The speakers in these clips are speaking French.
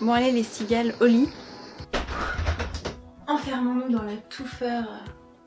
Bon allez les cigales, au lit. Enfermons-nous dans la touffeur.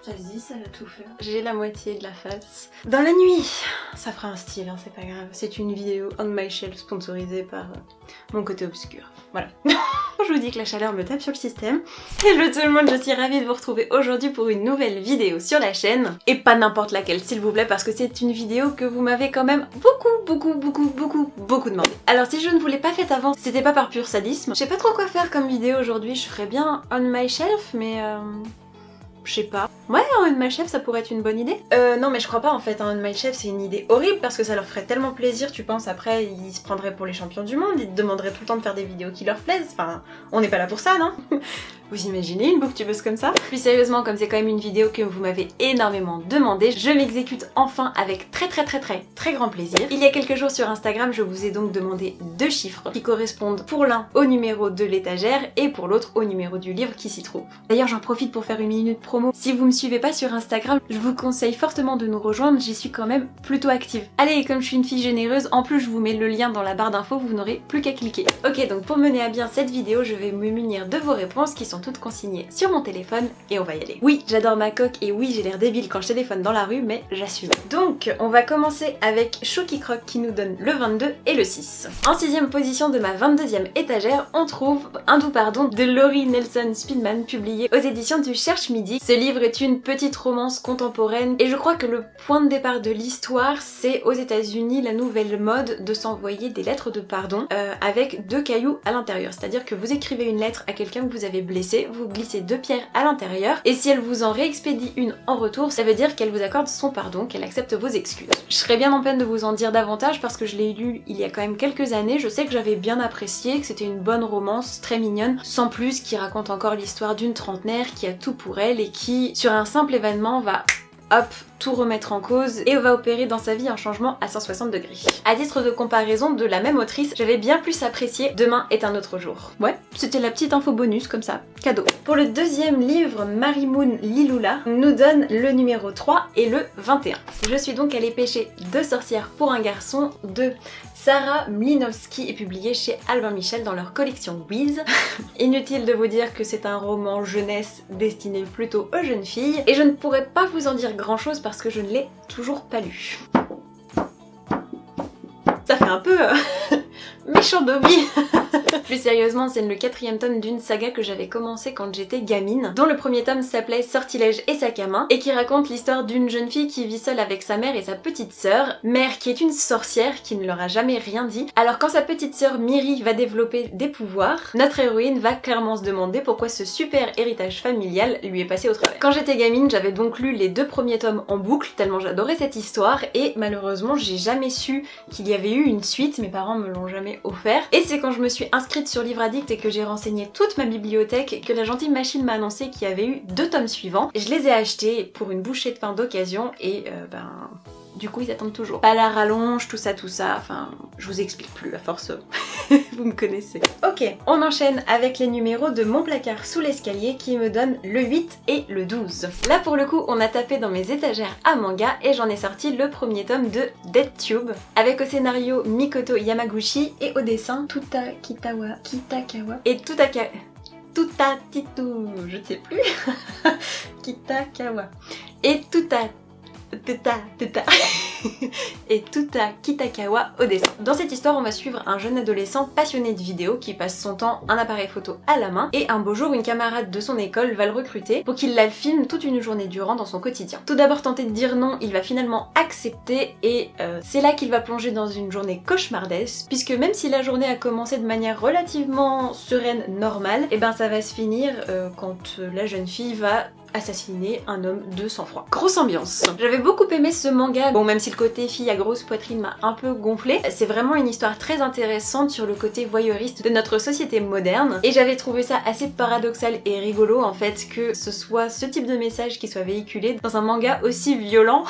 Ça se dit ça, la touffeur. J'ai la moitié de la face. Dans la nuit. Ça fera un style, hein, c'est pas grave. C'est une vidéo on my shelf sponsorisée par mon côté obscur. Voilà. Je vous dis que la chaleur me tape sur le système. Hello tout le monde, je suis ravie de vous retrouver aujourd'hui pour une nouvelle vidéo sur la chaîne. Et pas n'importe laquelle s'il vous plaît, parce que c'est une vidéo que vous m'avez quand même beaucoup demandé. Alors si je ne vous l'ai pas faite avant, c'était pas par pur sadisme. Je sais pas trop quoi faire comme vidéo aujourd'hui, je ferais bien on my shelf, mais je sais pas. Ouais, un On My Chef, ça pourrait être une bonne idée. Non mais je crois pas en fait, un On My Chef c'est une idée horrible parce que ça leur ferait tellement plaisir, tu penses après ils se prendraient pour les champions du monde, ils te demanderaient tout le temps de faire des vidéos qui leur plaisent, enfin on n'est pas là pour ça non? Vous imaginez une booktubeuse comme ça? Plus sérieusement, comme c'est quand même une vidéo que vous m'avez énormément demandé, je m'exécute enfin avec très grand plaisir. Il y a quelques jours sur Instagram, je vous ai donc demandé 2 chiffres qui correspondent pour l'un au numéro de l'étagère et pour l'autre au numéro du livre qui s'y trouve. D'ailleurs j'en profite pour faire une minute promo. Si vous me suivez pas sur Instagram, je vous conseille fortement de nous rejoindre, j'y suis quand même plutôt active. Allez, et comme je suis une fille généreuse, en plus je vous mets le lien dans la barre d'infos, vous n'aurez plus qu'à cliquer. Ok, donc pour mener à bien cette vidéo, je vais me munir de vos réponses qui sont toutes consignées sur mon téléphone et on va y aller. Oui, j'adore ma coque et oui, j'ai l'air débile quand je téléphone dans la rue, mais j'assume. Donc, on va commencer avec Choki Croc qui nous donne le 22 et le 6. En 6ème position de ma 22e étagère, on trouve Un doux pardon de Laurie Nelson Speedman, publié aux éditions du Cherche Midi. Ce livre est une petite romance contemporaine et je crois que le point de départ de l'histoire, c'est aux États-Unis la nouvelle mode de s'envoyer des lettres de pardon avec 2 cailloux à l'intérieur. C'est-à-dire que vous écrivez une lettre à quelqu'un que vous avez blessé, vous glissez 2 pierres à l'intérieur et si elle vous en réexpédie une en retour, ça veut dire qu'elle vous accorde son pardon, qu'elle accepte vos excuses. Je serais bien en peine de vous en dire davantage parce que je l'ai lu il y a quand même quelques années, je sais que j'avais bien apprécié, que c'était une bonne romance très mignonne, sans plus, qui raconte encore l'histoire d'une trentenaire qui a tout pour elle et qui, sur un simple événement, va hop, tout remettre en cause et va opérer dans sa vie un changement à 160 degrés. À titre de comparaison de la même autrice, j'avais bien plus apprécié Demain est un autre jour. Ouais, c'était la petite info bonus comme ça, cadeau. Pour le 2e livre, Marimoun Liloula nous donne le numéro 3 et le 21. Je suis donc allée pêcher 2 sorcières pour un garçon de Sarah Mlinowski est publié chez Albin Michel dans leur collection Wiz. Inutile de vous dire que c'est un roman jeunesse destiné plutôt aux jeunes filles et je ne pourrais pas vous en dire grand chose parce que je ne l'ai toujours pas lu. Ça fait un peu méchant Dobby. Plus sérieusement, c'est le 4e tome d'une saga que j'avais commencé quand j'étais gamine, dont le premier tome s'appelait Sortilège et sac à main, et qui raconte l'histoire d'une jeune fille qui vit seule avec sa mère et sa petite sœur, mère qui est une sorcière qui ne leur a jamais rien dit. Alors quand sa petite sœur Miri va développer des pouvoirs, notre héroïne va clairement se demander pourquoi ce super héritage familial lui est passé au travers. Quand j'étais gamine, j'avais donc lu les 2 premiers tomes en boucle, tellement j'adorais cette histoire, et malheureusement j'ai jamais su qu'il y avait eu une suite, mes parents me l'ont jamais offert, et c'est quand je me suis inscrite sur Livre Addict et que j'ai renseigné toute ma bibliothèque que la gentille machine m'a annoncé qu'il y avait eu 2 tomes suivants. Je les ai achetés pour une bouchée de pain d'occasion et du coup ils attendent toujours. Pas la rallonge, tout ça, enfin je vous explique plus à force, vous me connaissez. Ok, on enchaîne avec les numéros de Mon placard sous l'escalier qui me donne le 8 et le 12. Là pour le coup on a tapé dans mes étagères à manga et j'en ai sorti le premier tome de Dead Tube avec au scénario Mikoto Yamaguchi et au dessin Tuta Kitakawa et Tutatitu, je ne sais plus, Kitakawa et et Tuta Kitakawa au dessin. Dans cette histoire, on va suivre un jeune adolescent passionné de vidéo qui passe son temps un appareil photo à la main et un beau jour, une camarade de son école va le recruter pour qu'il la filme toute une journée durant dans son quotidien. Tout d'abord tenté de dire non, il va finalement accepter et c'est là qu'il va plonger dans une journée cauchemardesque puisque même si la journée a commencé de manière relativement sereine, normale, et ben ça va se finir quand la jeune fille va assassiner un homme de sang-froid. Grosse ambiance. J'avais beaucoup aimé ce manga, bon même si le côté fille à grosse poitrine m'a un peu gonflé, c'est vraiment une histoire très intéressante sur le côté voyeuriste de notre société moderne et j'avais trouvé ça assez paradoxal et rigolo en fait que ce soit ce type de message qui soit véhiculé dans un manga aussi violent.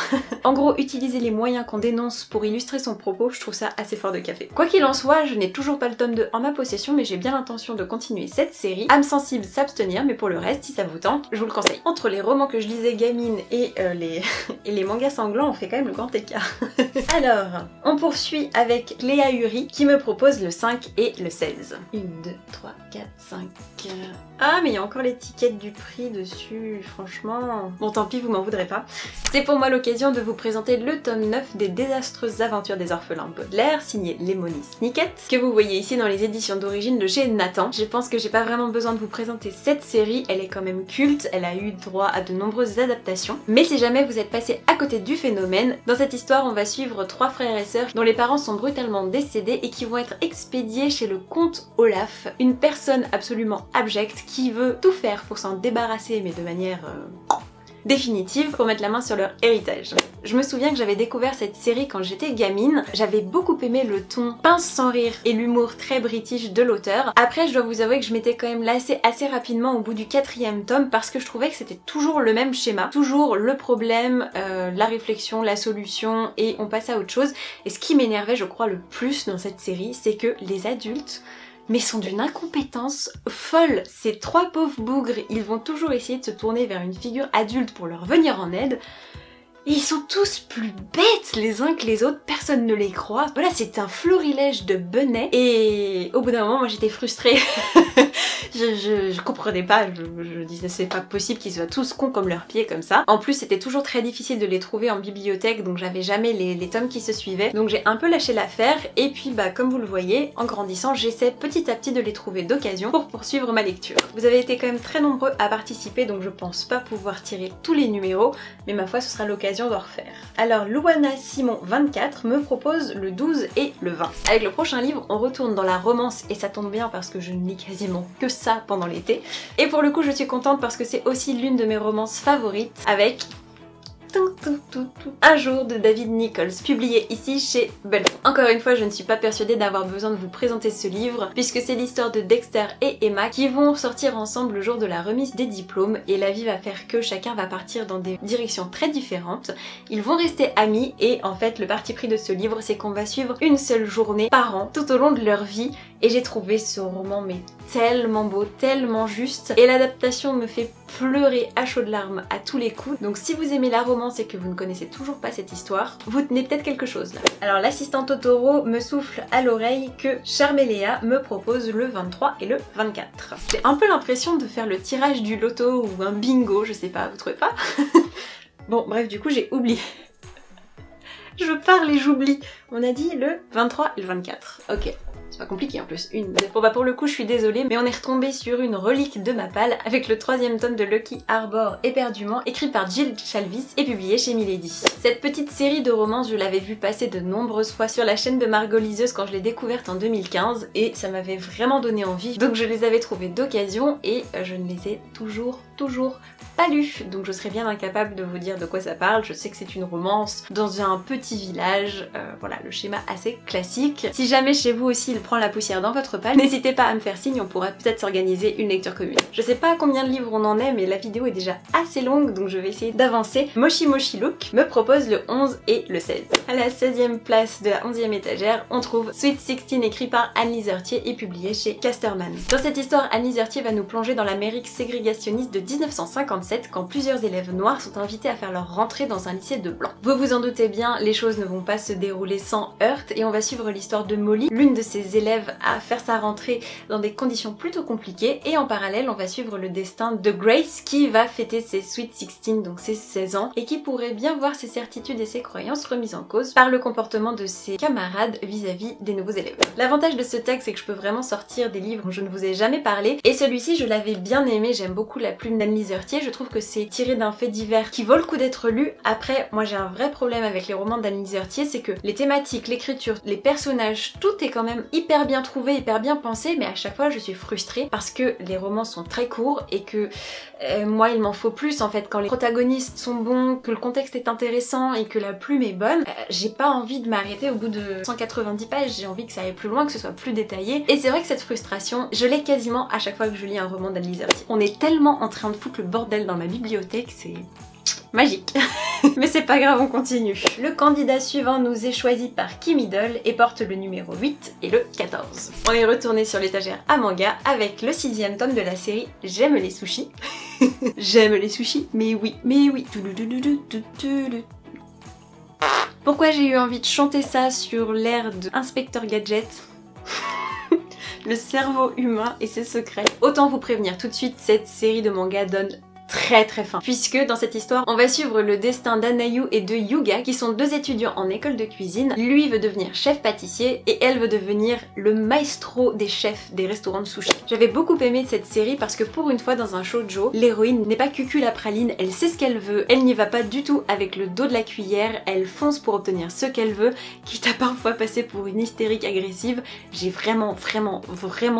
En gros, utiliser les moyens qu'on dénonce pour illustrer son propos, je trouve ça assez fort de café. Quoi qu'il en soit, je n'ai toujours pas le tome 2 en ma possession mais j'ai bien l'intention de continuer cette série. Âme sensible s'abstenir mais pour le reste, si ça vous tente, je vous le conseille. entre les romans que je lisais gamine et les mangas sanglants, on fait quand même le grand écart. Alors, on poursuit avec Léa Uri qui me propose le 5 et le 16. 1, 2, 3, 4, 5... Ah mais il y a encore l'étiquette du prix dessus, franchement... Bon tant pis, vous m'en voudrez pas. C'est pour moi l'occasion de vous présenter le tome 9 des désastreuses aventures des orphelins Baudelaire, signé Lemony Snicket, que vous voyez ici dans les éditions d'origine de chez Nathan. Je pense que j'ai pas vraiment besoin de vous présenter cette série, elle est quand même culte, elle a eu droit à de nombreuses adaptations. Mais si jamais vous êtes passé à côté du phénomène, dans cette histoire on va suivre 3 frères et sœurs dont les parents sont brutalement décédés et qui vont être expédiés chez le comte Olaf, une personne absolument abjecte qui veut tout faire pour s'en débarrasser mais de manière définitive pour mettre la main sur leur héritage. Je me souviens que j'avais découvert cette série quand j'étais gamine, j'avais beaucoup aimé le ton pince sans rire et l'humour très british de l'auteur. Après je dois vous avouer que je m'étais quand même lassée assez rapidement au bout du 4e tome parce que je trouvais que c'était toujours le même schéma, toujours le problème, la réflexion, la solution et on passe à autre chose. Et ce qui m'énervait je crois le plus dans cette série, c'est que les adultes mais sont d'une incompétence folle. Ces 3 pauvres bougres, ils vont toujours essayer de se tourner vers une figure adulte pour leur venir en aide. Et ils sont tous plus bêtes les uns que les autres, personne ne les croit. Voilà, c'est un florilège de benets. Et au bout d'un moment, moi j'étais frustrée. je comprenais pas, je disais c'est pas possible qu'ils soient tous cons comme leurs pieds comme ça. En plus c'était toujours très difficile de les trouver en bibliothèque, donc j'avais jamais les tomes qui se suivaient. Donc j'ai un peu lâché l'affaire et puis bah comme vous le voyez, en grandissant j'essaie petit à petit de les trouver d'occasion pour poursuivre ma lecture. Vous avez été quand même très nombreux à participer, donc je pense pas pouvoir tirer tous les numéros, mais ma foi ce sera l'occasion d'en refaire. Alors Louana Simon 24 me propose le 12 et le 20. Avec le prochain livre on retourne dans la romance et ça tombe bien parce que je ne lis quasiment que ça pendant l'été. Et pour le coup je suis contente parce que c'est aussi l'une de mes romances favorites avec Un jour de David Nichols, publié ici chez Belfond. Encore une fois, je ne suis pas persuadée d'avoir besoin de vous présenter ce livre, puisque c'est l'histoire de Dexter et Emma qui vont sortir ensemble le jour de la remise des diplômes, et la vie va faire que chacun va partir dans des directions très différentes. Ils vont rester amis, et en fait, le parti pris de ce livre, c'est qu'on va suivre une seule journée par an, tout au long de leur vie, et j'ai trouvé ce roman mais tellement beau, tellement juste, et l'adaptation me fait pleurer à chaudes larmes à tous les coups. Donc si vous aimez la romance et que vous ne connaissez toujours pas cette histoire, vous tenez peut-être quelque chose là. Alors l'assistant Totoro me souffle à l'oreille que Charméléa me propose le 23 et le 24. J'ai un peu l'impression de faire le tirage du loto ou un bingo, je sais pas, vous trouvez pas? Bon bref, du coup j'ai oublié. Je parle et j'oublie. On a dit le 23 et le 24. Ok. C'est pas compliqué en plus, une. Bon bah pour le coup je suis désolée, mais on est retombé sur une relique de Mappal avec le 3e tome de Lucky Arbor éperdument, écrit par Jill Chalvis et publié chez Milady. Cette petite série de romances, je l'avais vue passer de nombreuses fois sur la chaîne de Margot Liseuse quand je l'ai découverte en 2015 et ça m'avait vraiment donné envie, donc je les avais trouvées d'occasion et je ne les ai toujours pas lues, donc je serais bien incapable de vous dire de quoi ça parle. Je sais que c'est une romance dans un petit village, voilà le schéma assez classique. Si jamais chez vous aussi il prend la poussière dans votre palle, n'hésitez pas à me faire signe, on pourra peut-être s'organiser une lecture commune. Je sais pas à combien de livres on en est, mais la vidéo est déjà assez longue, donc je vais essayer d'avancer. Moshi Moshi Look me propose le 11 et le 16. À la 16e place de la 11e étagère, on trouve Sweet 16 écrit par Anne Lizertier et publié chez Casterman. Dans cette histoire, Anne Lizertier va nous plonger dans l'Amérique ségrégationniste de 1957 quand plusieurs élèves noirs sont invités à faire leur rentrée dans un lycée de blancs. Vous vous en doutez bien, les choses ne vont pas se dérouler sans heurts et on va suivre l'histoire de Molly, l'une de ces élèves à faire sa rentrée dans des conditions plutôt compliquées, et en parallèle on va suivre le destin de Grace qui va fêter ses Sweet 16, donc ses 16 ans, et qui pourrait bien voir ses certitudes et ses croyances remises en cause par le comportement de ses camarades vis-à-vis des nouveaux élèves. L'avantage de ce texte c'est que je peux vraiment sortir des livres dont je ne vous ai jamais parlé, et celui-ci je l'avais bien aimé, j'aime beaucoup la plume d'Anne Lizertier, je trouve que c'est tiré d'un fait divers qui vaut le coup d'être lu. Après, moi j'ai un vrai problème avec les romans d'Anne Lizertier, c'est que les thématiques, l'écriture, les personnages, tout est quand même hyper bien trouvé, hyper bien pensé, mais à chaque fois je suis frustrée parce que les romans sont très courts et que moi il m'en faut plus en fait. Quand les protagonistes sont bons, que le contexte est intéressant et que la plume est bonne, j'ai pas envie de m'arrêter au bout de 190 pages, j'ai envie que ça aille plus loin, que ce soit plus détaillé. Et c'est vrai que cette frustration, je l'ai quasiment à chaque fois que je lis un roman d'Anne Lizertier. On est tellement en train de foutre le bordel dans ma bibliothèque, c'est Magique. Mais c'est pas grave, on continue. Le candidat suivant nous est choisi par Kim Idol et porte le numéro 8 et le 14. On est retourné sur l'étagère à manga avec le 6e tome de la série J'aime les sushis. J'aime les sushis, mais oui, mais oui. Pourquoi j'ai eu envie de chanter ça sur l'air de Inspecteur Gadget? Le cerveau humain et ses secrets. Autant vous prévenir tout de suite, cette série de manga donne très faim. Puisque dans cette histoire, on va suivre le destin d'Anayu et de Yuga, qui sont 2 étudiants en école de cuisine. Lui veut devenir chef pâtissier et elle veut devenir le maestro des chefs des restaurants de sushi. J'avais beaucoup aimé cette série parce que pour une fois dans un shoujo, l'héroïne n'est pas cucul à praline, elle sait ce qu'elle veut, elle n'y va pas du tout avec le dos de la cuillère, elle fonce pour obtenir ce qu'elle veut, quitte à parfois passer pour une hystérique agressive. J'ai vraiment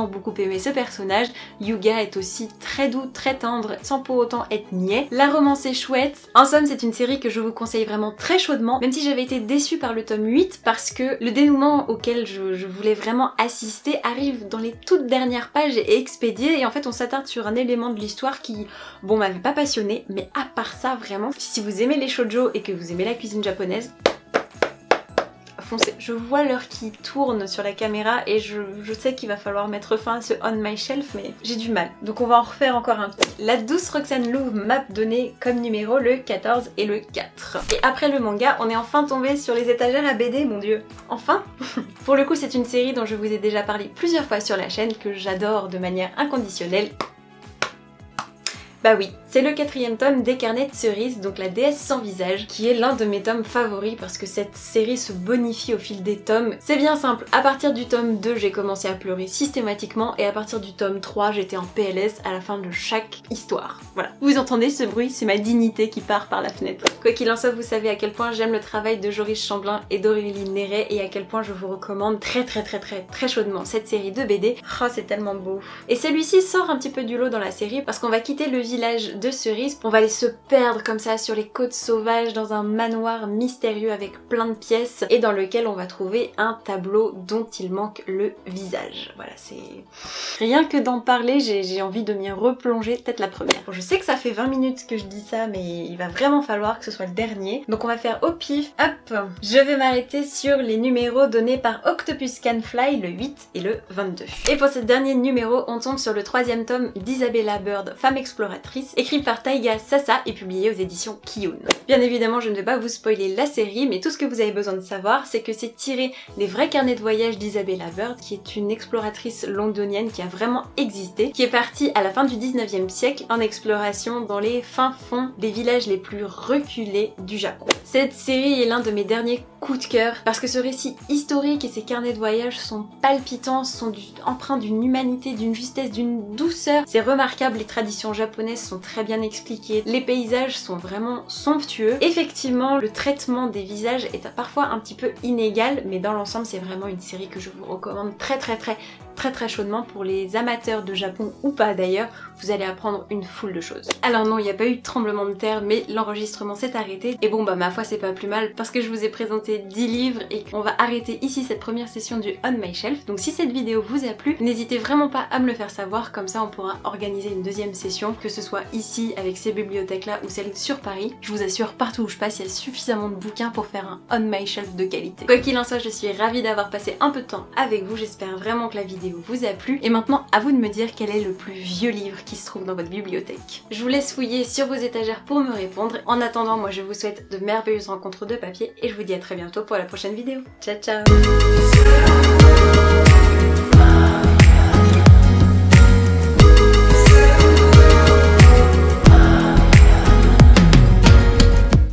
beaucoup aimé ce personnage. Yuga est aussi très doux, très tendre, sans pour autant être niais. La romance est chouette. En somme, c'est une série que je vous conseille vraiment très chaudement, même si j'avais été déçue par le tome 8 parce que le dénouement auquel je voulais vraiment assister arrive dans les toutes dernières pages et est expédié, et en fait on s'attarde sur un élément de l'histoire qui, bon, m'avait pas passionné, mais à part ça, vraiment, si vous aimez les shoujo et que vous aimez la cuisine japonaise, foncez. Je vois l'heure qui tourne sur la caméra et je sais qu'il va falloir mettre fin à ce On My Shelf, mais j'ai du mal. Donc on va en refaire encore un petit. La douce Roxane Lou m'a donné comme numéro le 14 et le 4. Et après le manga, on est enfin tombé sur les étagères à BD, mon dieu. Enfin. Pour le coup, c'est une série dont je vous ai déjà parlé plusieurs fois sur la chaîne, que j'adore de manière inconditionnelle. Bah oui, c'est le 4e tome des Carnets de Cerise, donc la déesse sans visage, qui est l'un de mes tomes favoris parce que cette série se bonifie au fil des tomes. C'est bien simple, à partir du tome 2, j'ai commencé à pleurer systématiquement et à partir du tome 3, j'étais en PLS à la fin de chaque histoire. Voilà. Vous entendez ce bruit? C'est ma dignité qui part par la fenêtre. Quoi qu'il en soit, vous savez à quel point j'aime le travail de Joris Chamblin et d'Aurélie Néret et à quel point je vous recommande très chaudement cette série de BD. Oh, c'est tellement beau. Et celui-ci sort un petit peu du lot dans la série parce qu'on va quitter le village de Cerise, on va aller se perdre comme ça sur les côtes sauvages dans un manoir mystérieux avec plein de pièces et dans lequel on va trouver un tableau dont il manque le visage. Voilà, c'est... Rien que d'en parler, j'ai envie de m'y replonger, peut-être la première. Bon, je sais que ça fait 20 minutes que je dis ça, mais il va vraiment falloir que ce soit le dernier. Donc on va faire au pif. Hop, je vais m'arrêter sur les numéros donnés par Octopus Can Fly, le 8 et le 22. Et pour ce dernier numéro, on tombe sur le 3e tome d'Isabella Bird, Femme Exploratrice, écrit par Taiga Sasa et publié aux éditions Kiyun. Bien évidemment, je ne vais pas vous spoiler la série, mais tout ce que vous avez besoin de savoir, c'est que c'est tiré des vrais carnets de voyage d'Isabella Bird, qui est une exploratrice londonienne qui a vraiment existé, qui est partie à la fin du 19e siècle en exploration dans les fins fonds des villages les plus reculés du Japon. Cette série est l'un de mes derniers coups de cœur, parce que ce récit historique et ces carnets de voyage sont palpitants, sont empreints d'une humanité, d'une justesse, d'une douceur. C'est remarquable, les traditions japonaises sont très bien expliquées, les paysages sont vraiment somptueux. Effectivement, le traitement des visages est parfois un petit peu inégal, mais dans l'ensemble, c'est vraiment une série que je vous recommande très chaudement pour les amateurs de Japon ou pas d'ailleurs. Vous allez apprendre une foule de choses. Alors non, il n'y a pas eu de tremblement de terre, mais l'enregistrement s'est arrêté. Et bon bah ma foi, c'est pas plus mal parce que je vous ai présenté 10 livres et qu'on va arrêter ici cette première session du On My Shelf. Donc si cette vidéo vous a plu, n'hésitez vraiment pas à me le faire savoir, comme ça on pourra organiser une deuxième session, que ce soit ici avec ces bibliothèques là ou celle sur Paris. Je vous assure, partout où je passe, il y a suffisamment de bouquins pour faire un On My Shelf de qualité. Quoi qu'il en soit, je suis ravie d'avoir passé un peu de temps avec vous, j'espère vraiment que la vidéo vous a plu. Et maintenant, à vous de me dire quel est le plus vieux livre qui se trouve dans votre bibliothèque. Je vous laisse fouiller sur vos étagères pour me répondre. En attendant, moi je vous souhaite de merveilleuses rencontres de papier et je vous dis à très bientôt pour la prochaine vidéo. Ciao ciao.